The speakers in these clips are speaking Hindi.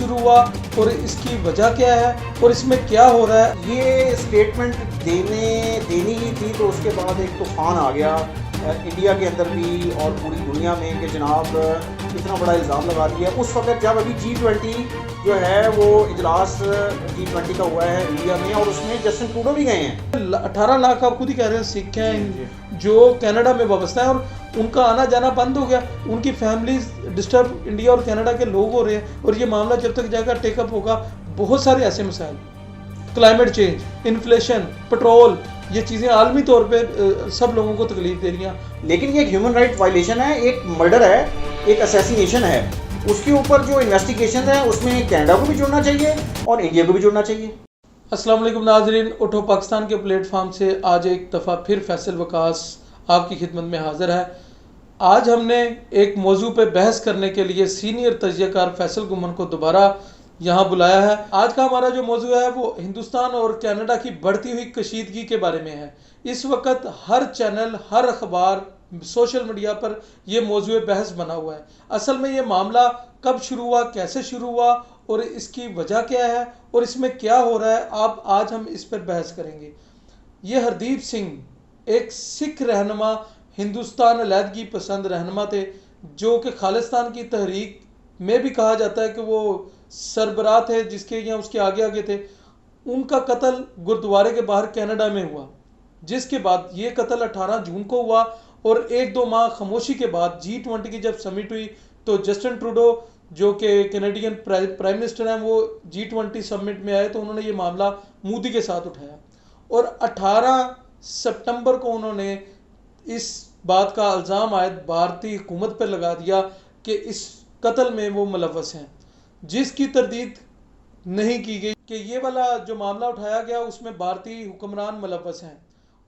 शुरू हुआ और इसकी वजह क्या है और इसमें क्या हो रहा है। ये स्टेटमेंट देनी ही थी तो उसके बाद एक तूफान आ गया इंडिया के अंदर भी और पूरी दुनिया में कि जनाब इतना बड़ा इल्ज़ाम लगा दिया उस वक्त जब अभी G20 जो है वो इजलास G20 का हुआ है इंडिया में और उसमें जस्टिन ट्रूडो भी गए हैं। 18 लाख आप खुद ही कह रहे हैं सिख हैं जो कनाडा में वाबस्ता है और उनका आना जाना बंद हो गया, उनकी फैमिलीज डिस्टर्ब इंडिया और कनाडा के लोग हो रहे हैं और ये मामला जब तक जाएगा टेकअप होगा। बहुत सारे ऐसे मसाइल, क्लाइमेट चेंज, इन्फ्लेशन, पेट्रोल, ये चीज़ें आलमी तौर पे सब लोगों को तकलीफ दे रही हैं। लेकिन ये एक ह्यूमन राइट वायलेशन है, एक मर्डर है, एक असैसिनेशन है। उसके ऊपर जो इन्वेस्टिगेशन है उसमें कनाडा को भी जुड़ना चाहिए और इंडिया को भी जुड़ना चाहिए। अस्सलाम वालेकुम नाज़रीन, उठो पाकिस्तान के प्लेटफॉर्म से आज एक दफ़ा फिर फैसल वकास आपकी खिदमत में हाज़िर है। आज हमने एक मौजू पे बहस करने के लिए सीनियर तजज़ियाकार फैसल गुमन को दोबारा यहाँ बुलाया है। आज का हमारा जो मौजू है वो हिंदुस्तान और कनाडा की बढ़ती हुई कशीदगी के बारे में है। इस वक्त हर चैनल, हर अखबार, सोशल मीडिया पर यह मौजू बहस बना हुआ है। असल में ये मामला कब शुरू हुआ, कैसे शुरू हुआ और इसकी वजह क्या है और इसमें क्या हो रहा है, आप आज हम इस पर बहस करेंगे। ये हरदीप सिंह एक सिख रहनुमा, हिंदुस्तान अलहदगी पसंद रहनुमा थे जो कि खालिस्तान की तहरीक में भी कहा जाता है कि वो सरबराह थे, जिसके या उसके आगे आगे थे। उनका कत्ल गुरुद्वारे के बाहर कनाडा में हुआ, जिसके बाद ये कत्ल 18 जून को हुआ और एक दो माह खामोशी के बाद G20 की जब समिट हुई तो जस्टिन ट्रूडो जो कि कैनेडियन प्राइम मिनिस्टर हैं वो G20 समिट में आए तो उन्होंने ये मामला मोदी के साथ उठाया और 18 सितंबर को उन्होंने इस बात का इल्ज़ाम आयद भारतीय हुकूमत पर लगा दिया कि इस कत्ल में वो मुलव्वस हैं, जिसकी तरदीद नहीं की गई कि ये वाला जो मामला उठाया गया उसमें भारतीय हुक्मरान मुलव्वस हैं।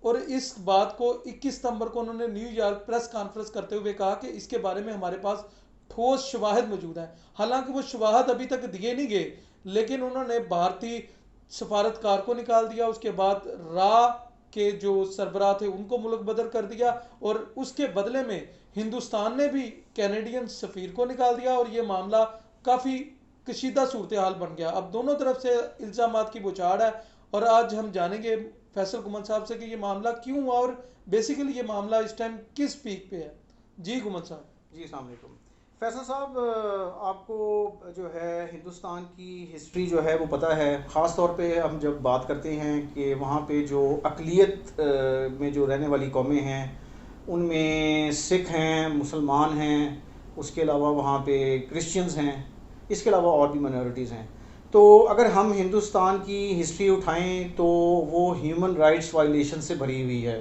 और इस बात को 21 सितंबर को उन्होंने न्यूयॉर्क प्रेस कॉन्फ्रेंस करते हुए कहा कि इसके बारे में हमारे पास ठोस शवाहिद मौजूद हैं। हालांकि वो शवाहिद अभी तक दिए नहीं गए, लेकिन उन्होंने भारतीय सफारतकार को निकाल दिया, उसके बाद रा के जो सरबराह थे उनको मुल्क बदर कर दिया और उसके बदले में हिंदुस्तान ने भी कैनेडियन सफ़ीर को निकाल दिया और ये मामला काफ़ी कशीदा सूरत हाल बन गया। अब दोनों तरफ से इल्ज़ामात की बौछार है और आज हम जानेंगे फैसल गुमन साहब से कि ये मामला क्यों हुआ और बेसिकली ये मामला इस टाइम किस पीक पे है। जी गुमन साहब। जी अस्सलाम वालेकुम। फैसल साहब, आपको जो है हिंदुस्तान की हिस्ट्री जो है वो पता है। ख़ास तौर पे हम जब बात करते हैं कि वहाँ पे जो अक़लियत में जो रहने वाली कौमें हैं उनमें सिख हैं, मुसलमान हैं, उसके अलावा वहाँ पे क्रिश्चियंस हैं, इसके अलावा और भी माइनॉरिटीज़ हैं। तो अगर हम हिंदुस्तान की हिस्ट्री उठाएं तो वो ह्यूमन राइट्स वायलेशन से भरी हुई है,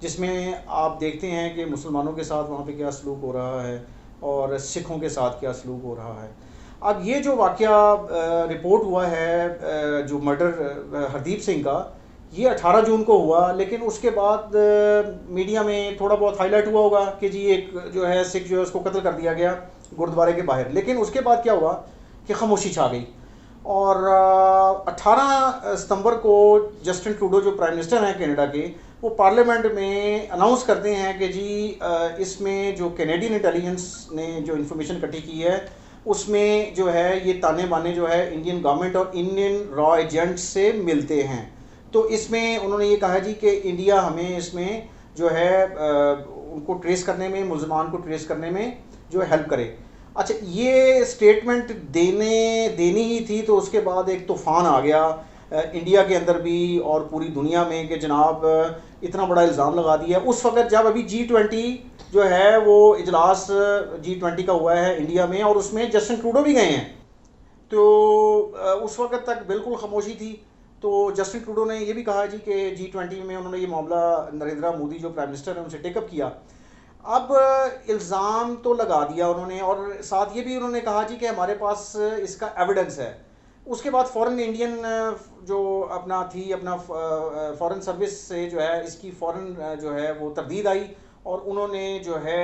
जिसमें आप देखते हैं कि मुसलमानों के साथ वहाँ पे क्या सलूक हो रहा है और सिखों के साथ क्या सलूक हो रहा है। अब ये जो वाक़या रिपोर्ट हुआ है जो मर्डर हरदीप सिंह का, ये 18 जून को हुआ, लेकिन उसके बाद मीडिया में थोड़ा बहुत हाईलाइट हुआ होगा कि जी एक जो है सिख जो है उसको कत्ल कर दिया गया गुरुद्वारे के बाहर। लेकिन उसके बाद क्या हुआ कि खामोशी छा गई और 18 सितंबर को जस्टिन ट्रूडो जो प्राइम मिनिस्टर हैं कनाडा के, वो पार्लियामेंट में अनाउंस करते हैं कि जी इसमें जो कैनेडियन इंटेलिजेंस ने जो इन्फॉर्मेशन इकट्ठी की है उसमें जो है ये ताने बाने जो है इंडियन गवर्नमेंट और इंडियन रॉ एजेंट से मिलते हैं। तो इसमें उन्होंने ये कहा जी कि इंडिया हमें इसमें जो है उनको ट्रेस करने में, मुसलमान को ट्रेस करने में जो है हेल्प करे। अच्छा, ये स्टेटमेंट देनी ही थी तो उसके बाद एक तूफ़ान आ गया इंडिया के अंदर भी और पूरी दुनिया में कि जनाब इतना बड़ा इल्ज़ाम लगा दिया उस वक्त जब अभी G20 जो है वो इजलास G20 का हुआ है इंडिया में और उसमें जस्टिन ट्रूडो भी गए हैं। तो उस वक्त तक बिल्कुल खामोशी थी। तो जस्टिन ट्रूडो ने ये भी कहा जी कि G20 में उन्होंने ये मामला नरेंद्र मोदी जो प्राइम मिनिस्टर हैं उनसे टेकअप किया। अब इल्ज़ाम तो लगा दिया उन्होंने और साथ ये भी उन्होंने कहा जी कि हमारे पास इसका एविडेंस है। उसके बाद फॉरेन इंडियन जो अपना फॉरेन सर्विस से जो है इसकी फॉरेन जो है वो तरदीद आई और उन्होंने जो है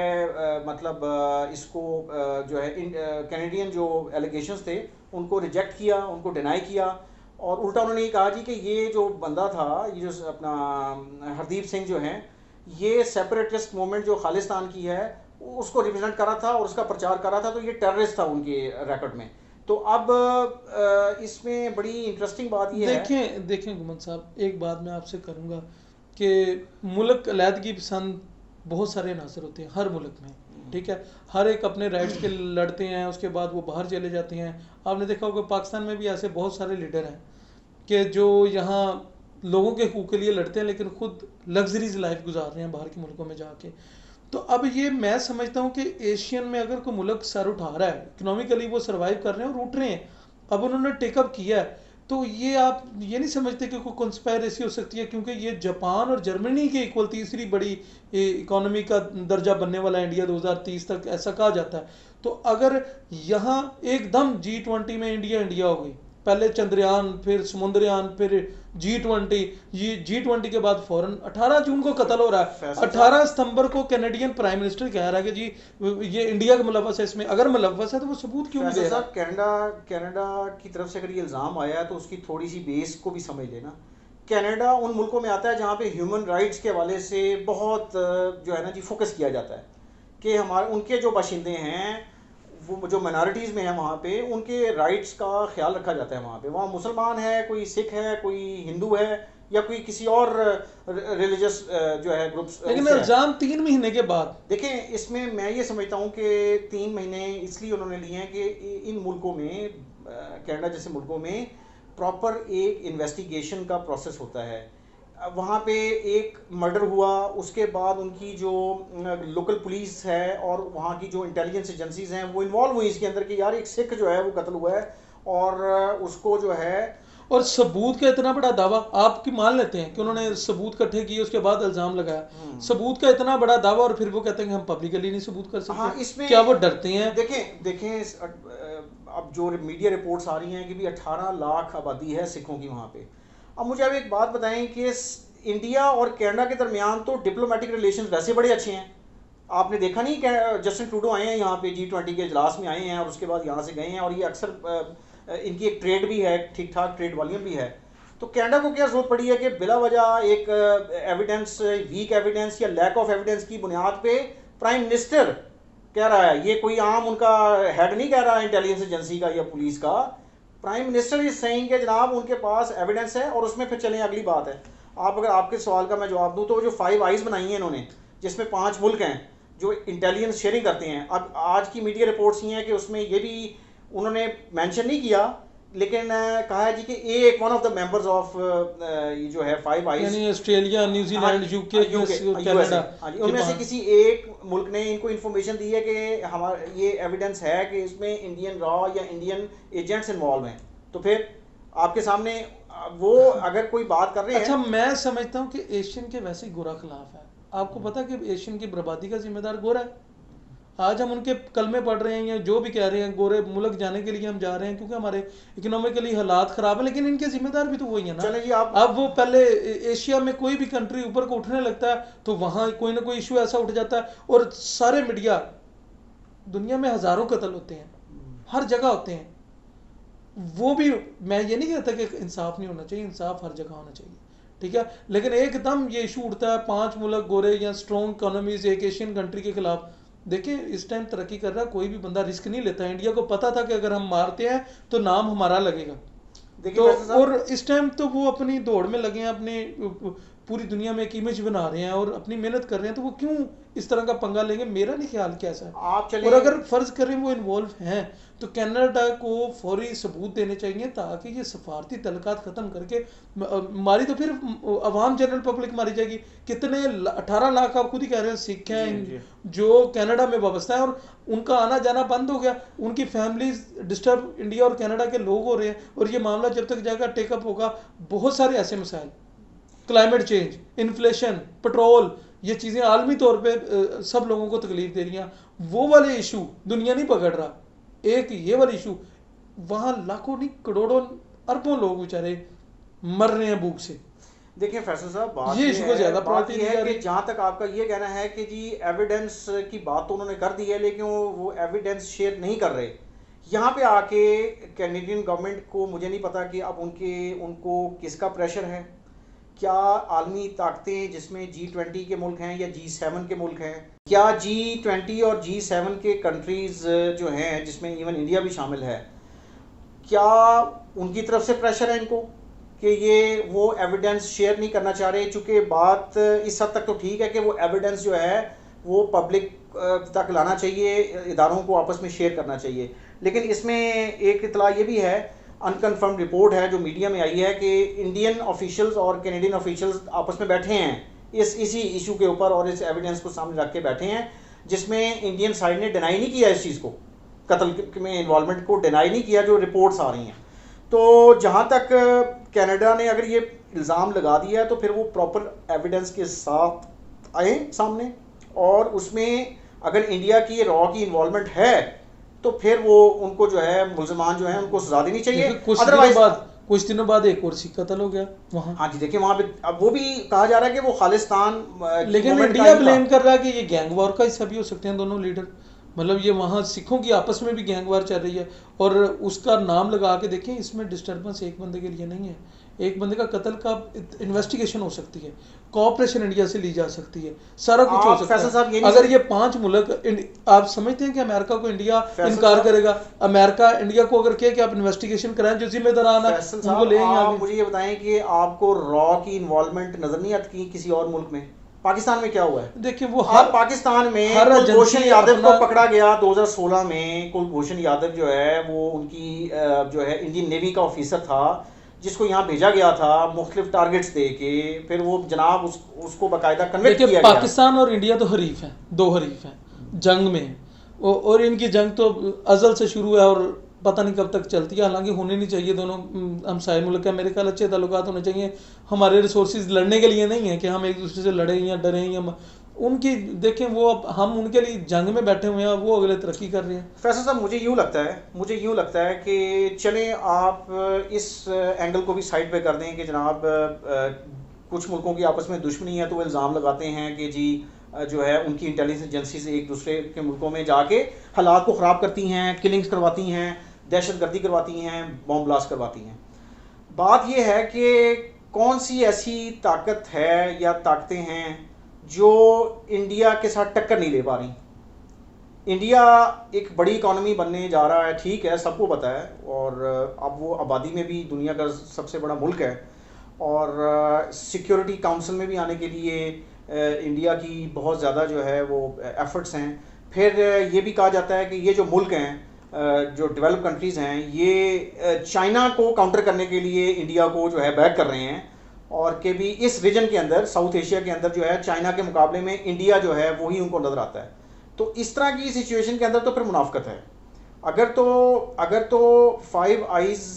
इसको जो है कैनेडियन जो एलिगेशंस थे उनको रिजेक्ट किया, उनको डिनाई किया और उल्टा उन्होंने ये कहा जी कि ये जो बंदा था, ये जो अपना हरदीप सिंह जो हैं, ये सेपरेटिस्ट मूवमेंट जो खालिस्तान की है उसको रिप्रेजेंट कर रहा था और उसका प्रचार कर रहा था, तो ये टेररिस्ट था उनके रिकॉर्ड में। तो अब इसमें बड़ी इंटरेस्टिंग बात ये है। देखें गुमन साहब, एक बात मैं आपसे करूंगा कि मुल्क अलहदगी पसंद बहुत सारे नासर होते हैं हर मुल्क में, ठीक है। हर एक अपने राइट्स के लड़ते हैं, उसके बाद वो बाहर चले जाते हैं। आपने देखा होगा पाकिस्तान में भी ऐसे बहुत सारे लीडर हैं कि जो यहाँ लोगों के हकूक़ के लिए लड़ते हैं लेकिन खुद लग्जरीज लाइफ गुजार रहे हैं बाहर के मुल्कों में जाके। तो अब ये मैं समझता हूँ कि एशियन में अगर कोई मुल्क सर उठा रहा है, इकोनॉमिकली वो सर्वाइव कर रहे हैं और उठ रहे हैं, अब उन्होंने टेकअप किया है, तो ये आप ये नहीं समझते कि कोई कंस्पायरेसी हो सकती है, क्योंकि ये जापान और जर्मनी के इक्वल तीसरी बड़ी इकोनॉमी का दर्जा बनने वाला है इंडिया 2030 तक, ऐसा कहा जाता है। तो अगर यहाँ एकदम G20 में इंडिया हो गई, पहले चंद्रयान, फिर समुद्रयान, फिर G20, ये G20 के बाद फौरन 18 जून को कत्ल हो रहा है। 18 सितंबर को कैनेडियन प्राइम मिनिस्टर कह रहा है कि जी ये इंडिया का मुलव्वस है इसमें। अगर मुलव्वस है तो वो सबूत क्यों नहीं दे रहा? कनाडा की तरफ से अगर ये इल्ज़ाम आया है तो उसकी थोड़ी सी बेस को भी समझ लेना। कनाडा उन मुल्कों में आता है जहाँ पे ह्यूमन राइट्स के हवाले से बहुत जो है ना जी फोकस किया जाता है कि हमारे उनके जो बाशिंदे हैं, वो जो माइनॉरिटीज़ में है वहाँ पे उनके राइट्स का ख्याल रखा जाता है। वहाँ पे वहाँ मुसलमान है, कोई सिख है, कोई हिंदू है, या कोई किसी और रिलीजियस जो है ग्रुप्स। लेकिन इल्ज़ाम 3 महीने के बाद, देखें इसमें मैं ये समझता हूँ कि 3 महीने इसलिए उन्होंने लिए हैं कि इन मुल्कों में, कनाडा जैसे मुल्कों में प्रॉपर एक इन्वेस्टिगेशन का प्रोसेस होता है। वहाँ पे एक मर्डर हुआ, उसके बाद उनकी जो लोकल पुलिस है और वहाँ की जो इंटेलिजेंस एजेंसीज हैं वो इन्वॉल्व हुई इसके अंदर कि यार एक सिख जो है वो कत्ल हुआ है, और उसको जो है, और सबूत का इतना बड़ा दावा आपकी मान लेते हैं कि उन्होंने सबूत इकट्ठे किए, उसके बाद इल्ज़ाम लगाया। सबूत का इतना बड़ा दावा और फिर वो कहते हैं कि हम पब्लिकली नहीं सबूत कर सकते। हाँ, इसमें क्या वो डरते हैं? देखें अब जो मीडिया रिपोर्ट्स आ रही हैं कि भी 18 लाख आबादी है सिखों की वहाँ पे। अब मुझे अब एक बात बताएं कि इंडिया और कनाडा के दरमियान तो डिप्लोमेटिक रिलेशंस वैसे बड़े अच्छे हैं। आपने देखा नहीं कि जस्टिन ट्रूडो आए हैं यहाँ पे, G20 के इजलास में आए हैं और उसके बाद यहाँ से गए हैं, और ये अक्सर इनकी एक ट्रेड भी है, ठीक ठाक ट्रेड वॉल्यूम भी है। तो कनाडा को क्या जरूरत पड़ी है कि बिला वजह एक एविडेंस, वीक एविडेंस या लैक ऑफ एविडेंस की बुनियाद पे प्राइम मिनिस्टर कह रहा है, ये कोई आम उनका हेड नहीं कह रहा इंटेलिजेंस एजेंसी का या पुलिस का, प्राइम मिनिस्टर इज सेइंग कि जनाब उनके पास एविडेंस है। और उसमें फिर चलें अगली बात है, आप अगर आपके सवाल का मैं जवाब दूं तो जो 5 आइज़ बनाई हैं इन्होंने, जिसमें 5 मुल्क हैं जो इंटेलिजेंस शेयरिंग करते हैं। अब आज की मीडिया रिपोर्ट्स ये हैं कि उसमें ये भी उन्होंने मेंशन नहीं किया, लेकिन कहा है जी कि एक one of the members of ये जो है 5 आइज़, यानी ऑस्ट्रेलिया, न्यूजीलैंड, यूके, कनाडा, उनमें से किसी एक मुल्क ने इनको इन्फॉर्मेशन दी है कि हमारा ये एविडेंस है कि इसमें इंडियन रॉ या इंडियन एजेंट्स इन्वॉल्व हैं। तो फिर आपके सामने वो अगर कोई बात कर रहे हैं। अच्छा, मैं समझता हूँ कि एशियन के वैसे ही गोरा खिलाफ है। आपको पता है कि एशियन की बर्बादी का जिम्मेदार गोरा है। आज हम उनके कलमे पढ़ रहे हैं या जो भी कह रहे हैं, गोरे मुल्क जाने के लिए हम जा रहे हैं क्योंकि हमारे इकोनॉमिकली हालात खराब है, लेकिन इनके जिम्मेदार भी तो वही है ना। चलिए जी, अब वो पहले एशिया में कोई भी कंट्री ऊपर को उठने लगता है तो वहाँ कोई ना कोई इशू ऐसा उठ जाता है, और सारे मीडिया, दुनिया में हज़ारों कत्ल होते हैं, हर जगह होते हैं। वो भी मैं ये नहीं कहता कि इंसाफ नहीं होना चाहिए, इंसाफ हर जगह होना चाहिए, ठीक है। लेकिन एकदम ये इशू उठता है 5 मुल्क गोरे या स्ट्रॉन्ग इकोनॉमीज एक एशियन कंट्री के खिलाफ। देखिए इस टाइम तरक्की कर रहा कोई भी बंदा रिस्क नहीं लेता। इंडिया को पता था कि अगर हम मारते हैं तो नाम हमारा लगेगा, तो और इस टाइम तो वो अपनी दौड़ में लगे हैं, अपने पूरी दुनिया में एक इमेज बना रहे हैं और अपनी मेहनत कर रहे हैं, तो वो क्यों इस तरह का पंगा लेंगे? मेरा नहीं ख्याल कैसा है। और अगर फर्ज करें वो इन्वॉल्व हैं तो कनाडा को फौरी सबूत देने चाहिए ताकि ये सफारती तल्लुकात ख़त्म करके, मारी तो फिर अवाम जनरल पब्लिक मारी जाएगी। कितने 18 लाख आप खुद ही कह रहे हैं सिख हैं जो कनाडा में वाबस्ता है और उनका आना जाना बंद हो गया, उनकी फैमिलीज डिस्टर्ब, इंडिया और कनाडा के लोग हो रहे हैं, और ये मामला जब तक जाएगा टेकअप होगा। बहुत सारे ऐसे मसाइल, क्लाइमेट चेंज, इन्फ्लेशन, पेट्रोल, ये चीज़ें आलमी तौर पे सब लोगों को तकलीफ दे रही हैं। वो वाले इशू दुनिया नहीं पकड़ रहा, एक ये वाला इशू, वहाँ लाखों नहीं करोड़ों अरबों लोग बेचारे मर रहे हैं भूख से। देखिए फैसल साहब, बात ये इशू को ज़्यादा प्रायोरिटी है कि जहाँ तक आपका ये कहना है कि जी एविडेंस की बात तो उन्होंने कर दी है, लेकिन वो एविडेंस शेयर नहीं कर रहे। यहाँ पे आके कैनेडियन गवर्नमेंट को मुझे नहीं पता कि अब उनको किसका प्रेशर है। क्या आलमी ताकतें जिसमें G20 के मुल्क हैं या G7 के मुल्क हैं, क्या G20 और G7 के कंट्रीज़ जो हैं जिसमें इवन इंडिया भी शामिल है, क्या उनकी तरफ से प्रेशर है इनको कि ये वो एविडेंस शेयर नहीं करना चाह रहे? चूँकि बात इस हद तक तो ठीक है कि वो एविडेंस जो है वो पब्लिक तक लाना चाहिए, इदारों को आपस में शेयर करना चाहिए, लेकिन इसमें एक इतला ये भी है, अनकन्फर्म रिपोर्ट है जो मीडिया में आई है कि इंडियन ऑफिशियल्स और कैनेडियन ऑफिशियल्स आपस में बैठे हैं इसी इशू के ऊपर और इस एविडेंस को सामने रख के बैठे हैं, जिसमें इंडियन साइड ने डिनाई नहीं किया इस चीज़ को, कत्ल में इन्वॉल्वमेंट को डिनाई नहीं किया जो रिपोर्ट्स आ रही हैं। तो जहाँ तक कनाडा ने अगर ये इल्ज़ाम लगा दिया है तो फिर वो प्रॉपर एविडेंस के साथ आए सामने, और उसमें अगर इंडिया की रॉ की इन्वॉल्वमेंट है तो फिर वो उनको जो है मुल्ज़मान जो है उनको सजा देनी चाहिए। अदरवाइज कुछ दिनों बाद एक और सिख कत्ल हो गया वहाँ। हाँ जी, देखिए वहाँ पे अब वो भी कहा जा रहा है कि वो खालिस्तान, लेकिन इंडिया ब्लेम कर रहा है कि ये गैंग वॉर का हिस्सा भी हो सकते हैं दोनों लीडर। मतलब ये वहाँ सिखों की आपस में भी गैंग वार चल रही है, और उसका नाम लगा के देखें, इसमें डिस्टर्बेंस एक बंदे के लिए नहीं है, एक बंदे का कत्ल का इन्वेस्टिगेशन हो सकती है, कोऑपरेशन इंडिया से ली जा सकती है, सारा कुछ हो सकता है। अगर ये 5 मुल्क, आप समझते हैं कि अमेरिका को इंडिया इनकार करेगा? अमेरिका इंडिया को अगर कहे कि आप इन्वेस्टिगेशन कराएं, जो जिम्मेदारान है उनको ले आएंगे। मुझे ये बताएं कि आपको रॉ की इन्वॉल्वमेंट नजर नहीं आती किसी और मुल्क में? पाकिस्तान में क्या हुआ है? देखिए वो पाकिस्तान में कुलभूषण यादव को पकड़ा गया 2016 में। कुलभूषण यादव जो है वो उनकी जो है इंडियन नेवी का ऑफिसर था, जिसको यहाँ भेजा गया था मुख्तलिफ टारगेट्स दे के, फिर वो जनाब उसको बाकायदा कन्विक्ट किया गया। पाकिस्तान और इंडिया तो हरीफ हैं, 2 हरीफ हैं जंग में, और इनकी जंग तो अजल से शुरू है और पता नहीं कब तक चलती है। हालांकि होनी नहीं चाहिए, दोनों हमसाए मुल्क है, मेरे ख्याल अच्छे ताल्लुकात होने चाहिए। हमारे रिसोर्सेज लड़ने के लिए नहीं है कि हम एक दूसरे से लड़ें या डरें, या उनकी देखें वो, अब हम उनके लिए जंग में बैठे हुए हैं, वो अगले तरक्की कर रहे हैं। फैसल साहब मुझे यूँ लगता है कि चलें आप इस एंगल को भी साइड पे कर दें कि जनाब कुछ मुल्कों की आपस में दुश्मनी है तो वो इल्ज़ाम लगाते हैं कि जी जो है उनकी इंटेलिजेंस एजेंसी से एक दूसरे के मुल्कों में जाके हालात को ख़राब करती हैं, किलिंग्स करवाती हैं, दहशतगर्दी करवाती हैं, बॉम्ब ब्लास्ट करवाती हैं। बात यह है कि कौन सी ऐसी ताकत है या ताकतें हैं जो इंडिया के साथ टक्कर नहीं ले पा रही? इंडिया एक बड़ी इकॉनमी बनने जा रहा है, ठीक है, सबको पता है, और अब वो आबादी में भी दुनिया का सबसे बड़ा मुल्क है, और सिक्योरिटी काउंसिल में भी आने के लिए इंडिया की बहुत ज़्यादा जो है वो एफर्ट्स हैं। फिर ये भी कहा जाता है कि ये जो मुल्क हैं, जो डेवलप कंट्रीज़ हैं, ये चाइना को काउंटर करने के लिए इंडिया को जो है बैक कर रहे हैं, और कि भी इस रीजन के अंदर, साउथ एशिया के अंदर जो है चाइना के मुकाबले में इंडिया जो है वही उनको नज़र आता है। तो इस तरह की सिचुएशन के अंदर तो फिर मुनाफकत है। अगर तो 5 आइज़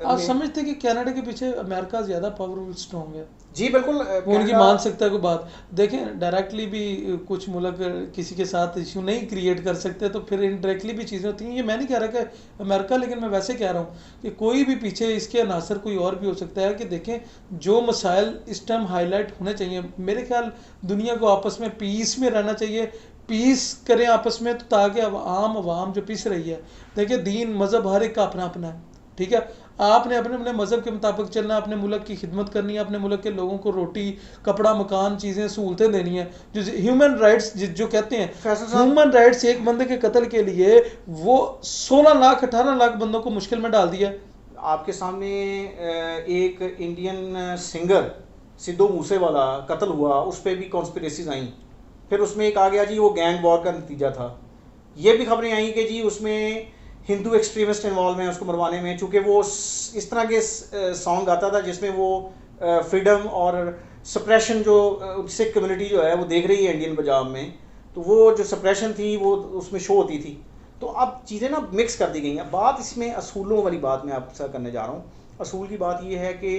आप समझते कि कनाडा के पीछे अमेरिका ज़्यादा पावरफुल स्ट्रॉन्ग है? जी बिल्कुल, वो उनकी मान सकता है कोई बात। देखें डायरेक्टली भी कुछ मुल्क किसी के साथ इशू नहीं क्रिएट कर सकते, तो फिर इनडायरेक्टली भी चीज़ें होती हैं। ये मैं नहीं कह रहा कि अमेरिका, लेकिन मैं वैसे कह रहा हूँ कि कोई भी पीछे इसके अनासर कोई और भी हो सकता है। कि देखें जो मसाइल इस टाइम हाईलाइट होने चाहिए, मेरे ख्याल दुनिया को आपस में पीस में रहना चाहिए, पीस करें आपस में, तो ताकि आम आवाम जो पिस रही है, देखिए दीन मज़हब हर एक का अपना अपना है, ठीक है, आपने अपने अपने मज़हब के मुताबिक चलना, अपने मुल्क की खिदमत करनी है, अपने मुल्क के लोगों को रोटी कपड़ा मकान चीज़ें सहूलतें देनी है। जो ह्यूमन राइट्स जो कहते हैं, ह्यूमन राइट्स एक बंदे के कत्ल के लिए वो 16 लाख 18 लाख बंदों को मुश्किल में डाल दिया। आपके सामने एक इंडियन सिंगर सिद्धू मूसेवाला कत्ल हुआ, उस पर भी कॉन्स्पिरेसीज आई, फिर उसमें एक आ गया जी वो गैंग वॉर का नतीजा था। ये भी खबरें आई कि जी उसमें हिंदू एक्सट्रीमिस्ट इन्वॉल्व हैं उसको मरवाने में, चूँकि वो इस तरह के सॉन्ग गाता था जिसमें वो फ्रीडम और सप्रेशन जो सिख कम्युनिटी जो है वो देख रही है इंडियन पंजाब में, तो वो जो सप्रेशन थी वो उसमें शो होती थी। तो अब चीज़ें ना मिक्स कर दी गई हैं। बात इसमें असूलों वाली बात मैं आपसे करने जा रहा हूँ। असूल की बात ये है कि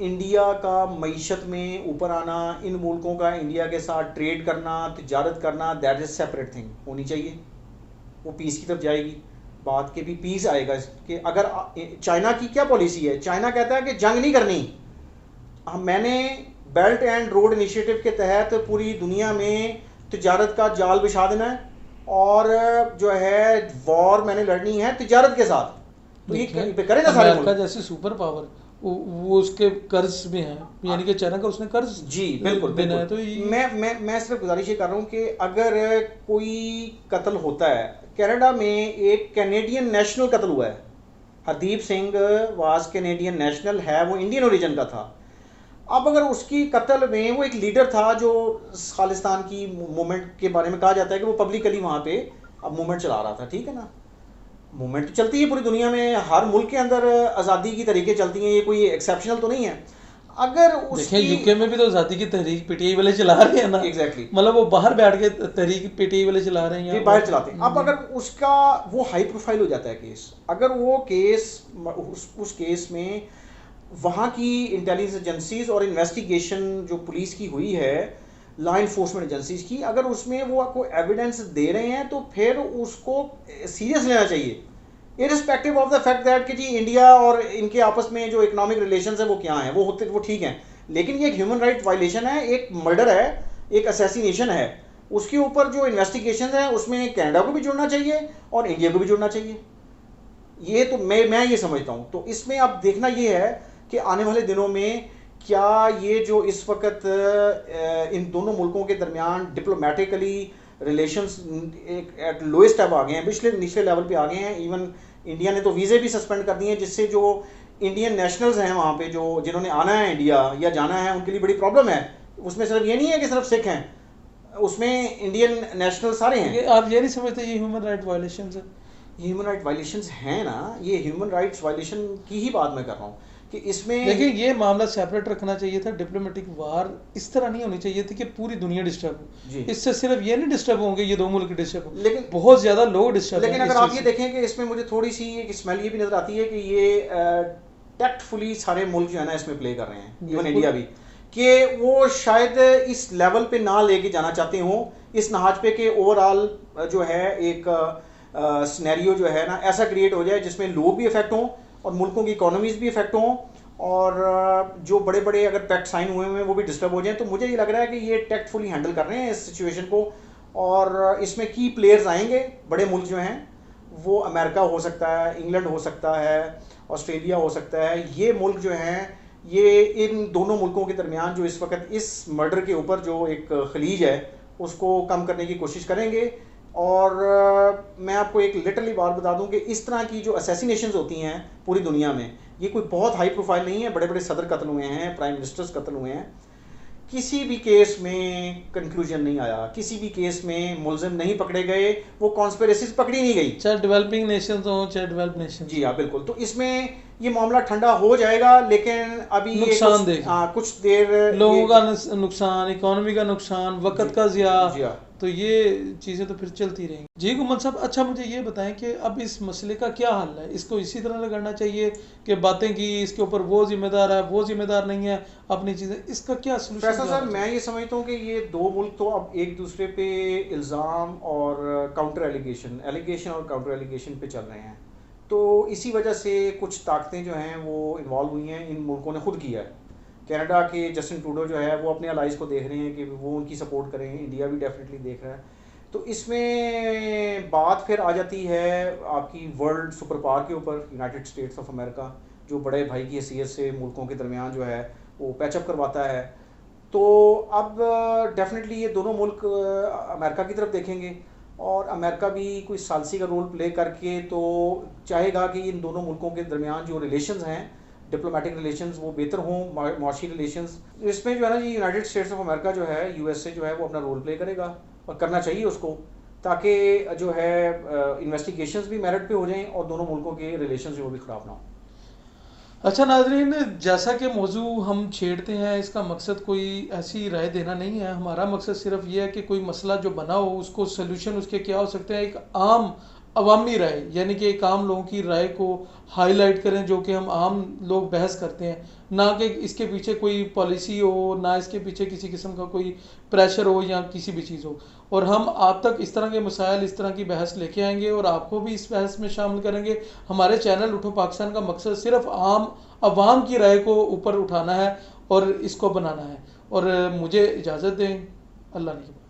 इंडिया का मईशत में ऊपर आना, इन मुल्कों का इंडिया के साथ ट्रेड करना, तिजारत करना, दैट इज़ सेपरेट थिंग होनी चाहिए, वो पीस की तरफ जाएगी। बात के भी पीस आएगा कि अगर चाइना की क्या पॉलिसी है, चाइना कहता है कि जंग नहीं करनी, मैंने बेल्ट एंड रोड इनिशिएटिव के तहत पूरी दुनिया में तिजारत का जाल बिछा देना है, और जो है वॉर मैंने लड़नी है तिजारत के साथ। तो ये करें ना सारे मुल्क। जैसे सुपर पावर वो उसके कर्ज में है, यानी कि चाइना का उसने कर्ज जी बिल्कुल बिल्कुल है। तो मैं सिर्फ गुजारिश ये कर रहा हूँ कि अगर कोई कत्ल होता है, कनाडा में एक कैनेडियन नेशनल कत्ल हुआ है, Hardeep Singh was Canadian national, है वो इंडियन ओरिजिन का था। अब अगर उसकी कत्ल में वो एक लीडर था जो खालिस्तान की मूवमेंट के बारे में कहा जाता है कि वो पब्लिकली वहाँ पे अब मूवमेंट चला रहा था, ठीक है ना। मूवमेंट तो चलती है पूरी दुनिया में, हर मुल्क के अंदर आज़ादी की तरीके चलती हैं, ये कोई एक्सेप्शनल तो नहीं है। अगर देखिए यूके में भी तो आज़ादी की तहरीक पीटीआई वाले चला रहे हैं ना। एग्जैक्टली, मतलब वो बाहर बैठ के तहरीक पीटीआई वाले चला रहे हैं, ये बाहर चलाते हैं। अब अगर उसका वो हाई प्रोफाइल हो जाता है केस, अगर वो केस उस केस में वहाँ की इंटेलिजेंस एजेंसीज और इन्वेस्टिगेशन जो पुलिस की हुई है, लॉ इन्फोर्समेंट एजेंसीज की, अगर उसमें वो आपको एविडेंस दे रहे हैं तो फिर उसको सीरियस लेना चाहिए, irrespective of the fact that कि जी इंडिया और इनके आपस में जो इकोनॉमिक रिलेशंस है वो क्या हैं, वो ठीक हैं, लेकिन ये एक ह्यूमन राइट वायलेशन है, एक मर्डर है, एक असैसिनेशन है। उसके ऊपर जो इन्वेस्टिगेशन है उसमें कनाडा को भी जुड़ना चाहिए और इंडिया को भी जुड़ना चाहिए। ये तो मैं ये समझता हूँ। तो इसमें अब देखना ये है कि आने वाले दिनों में क्या ये जो इस वक्त इन दोनों मुल्कों के दरमियान डिप्लोमेटिकली रिलेशंस एक एट लोएस्ट अब आ गए हैं, पिछले निचले लेवल पे आ गए हैं। इवन इंडिया ने तो वीज़े भी सस्पेंड कर दिए हैं, जिससे जो इंडियन नेशनल्स हैं वहाँ पे जो जिन्होंने आना है इंडिया या जाना है उनके लिए बड़ी प्रॉब्लम है। उसमें सिर्फ ये नहीं है कि सिर्फ सिख हैं, उसमें इंडियन नेशनल सारे हैं। आप ये नहीं समझते ये ह्यूमन राइट वायलेशन है? ये ह्यूमन राइट वायलेशंस हैं ना, ये ह्यूमन राइट्स वायलेशन की ही बात मैं कर रहा हूँ कि इसमें देखिए ये मामला सेपरेट रखना चाहिए था। डिप्लोमेटिक वार इस तरह नहीं होनी चाहिए थी कि पूरी दुनिया डिस्टर्ब हो। इससे सिर्फ ये नहीं डिस्टर्ब होंगे ये दो मुल्क डिस्टर्ब हो, लेकिन बहुत ज्यादा लोग डिस्टर्ब। लेकिन अगर आप ये देखें कि इसमें मुझे थोड़ी सी एक स्मेल ये भी नजर आती है कि ये टैक्टफुली सारे मुल्क जो है ना इसमें प्ले कर रहे हैं, इवन इंडिया भी, कि वो शायद इस लेवल पे ना लेके जाना चाहते हो इस नहाज पे कि ओवरऑल जो है एक सिनेरियो जो है ना ऐसा क्रिएट हो जाए जिसमें लोग भी इफेक्ट हों और मुल्कों की इकोनॉमीज भी इफेक्ट हों और जो बड़े बड़े अगर पैक्ट साइन हुए हैं वो भी डिस्टर्ब हो जाएं। तो मुझे ये लग रहा है कि ये टैक्टफुली हैंडल कर रहे हैं इस सिचुएशन को, और इसमें की प्लेयर्स आएंगे बड़े मुल्क जो हैं, वो अमेरिका हो सकता है, इंग्लैंड हो सकता है, ऑस्ट्रेलिया हो सकता है। ये मुल्क जो हैं ये इन दोनों मुल्कों के दरमियान जो इस वक्त इस मर्डर के ऊपर जो एक खलीज है उसको कम करने की कोशिश करेंगे। और मैं आपको एक लिटरली बात बता दूं कि इस तरह की जो असैसिनेशंस होती हैं पूरी दुनिया में, ये कोई बहुत हाई प्रोफाइल नहीं है। बड़े बड़े सदर कत्ल हुए हैं, प्राइम मिनिस्टर्स कत्ल हुए हैं, किसी भी केस में कंक्लूजन नहीं आया, किसी भी केस में मुलजिम नहीं पकड़े गए, वो कॉन्स्पिरेसीज पकड़ी नहीं गई, चाहे डेवलपिंग नेशन हो चाहे डेवलप नेशन। जी हाँ बिल्कुल। तो इसमें ये मामला ठंडा हो जाएगा, लेकिन अभी नुकसान देगा, कुछ देर लोगों का नुकसान, इकोनॉमी का नुकसान, वक्त का ज़िया, तो ये चीज़ें तो फिर चलती रहेंगी। जी गुमन साहब, अच्छा मुझे ये बताएं कि अब इस मसले का क्या हल है? इसको इसी तरह करना चाहिए कि बातें की इसके ऊपर वो जिम्मेदार है, वो जिम्मेदार नहीं है, अपनी चीज़ें, इसका क्या सलूशन? फैसल साहब, मैं ये समझता हूँ कि ये दो मुल्क तो अब एक दूसरे पे इल्ज़ाम और काउंटर एलिगेशन और काउंटर एलिगेशन पे चल रहे हैं। तो इसी वजह से कुछ ताकतें जो हैं वो इन्वॉल्व हुई हैं, इन मुल्कों ने खुद किया है। कनाडा के जस्टिन ट्रूडो जो है वो अपने अलाइज को देख रहे हैं कि वो उनकी सपोर्ट करें, इंडिया भी डेफिनेटली देख रहा है। तो इसमें बात फिर आ जाती है आपकी वर्ल्ड सुपर पावर के ऊपर, यूनाइटेड स्टेट्स ऑफ अमेरिका, जो बड़े भाई की हैसियत से मुल्कों के दरमियान जो है वो पैचअप करवाता है। तो अब डेफिनेटली ये दोनों मुल्क अमेरिका की तरफ देखेंगे और अमेरिका भी कोई सालसी का रोल प्ले करके तो चाहेगा कि इन दोनों मुल्कों के दरमियान जो रिलेशंस हैं, डिप्लोमेटिक रिलेशंस, वो बेहतर हों, माशी रिलेशंस। इसमें जो है ना जी यूनाइटेड स्टेट्स ऑफ अमेरिका जो है, यूएसए जो है वो अपना रोल प्ले करेगा और करना चाहिए उसको, ताकि जो है इन्वेस्टिगेशंस भी मेरिट पे हो जाएं और दोनों मुल्कों के रिलेशंस जो वो भी ख़राब ना हो। अच्छा नाजरीन, जैसा कि मौजू हम छेड़ते हैं इसका मकसद कोई ऐसी राय देना नहीं है। हमारा मकसद सिर्फ ये है कि कोई मसला जो बना हो उसको सलूशन उसके क्या हो सकते हैं, एक आम अवामी राय, यानी कि एक आम लोगों की राय को हाईलाइट करें जो कि हम आम लोग बहस करते हैं, ना कि इसके पीछे कोई पॉलिसी हो, ना इसके पीछे किसी किस्म का कोई प्रेशर हो या किसी भी चीज़ हो। और हम आप तक इस तरह के मसाइल, इस तरह की बहस लेके आएंगे और आपको भी इस बहस में शामिल करेंगे। हमारे चैनल उठो पाकिस्तान का मकसद सिर्फ आम अवाम की राय को ऊपर उठाना है और इसको बनाना है। और मुझे इजाज़त दें, अल्लाह ने।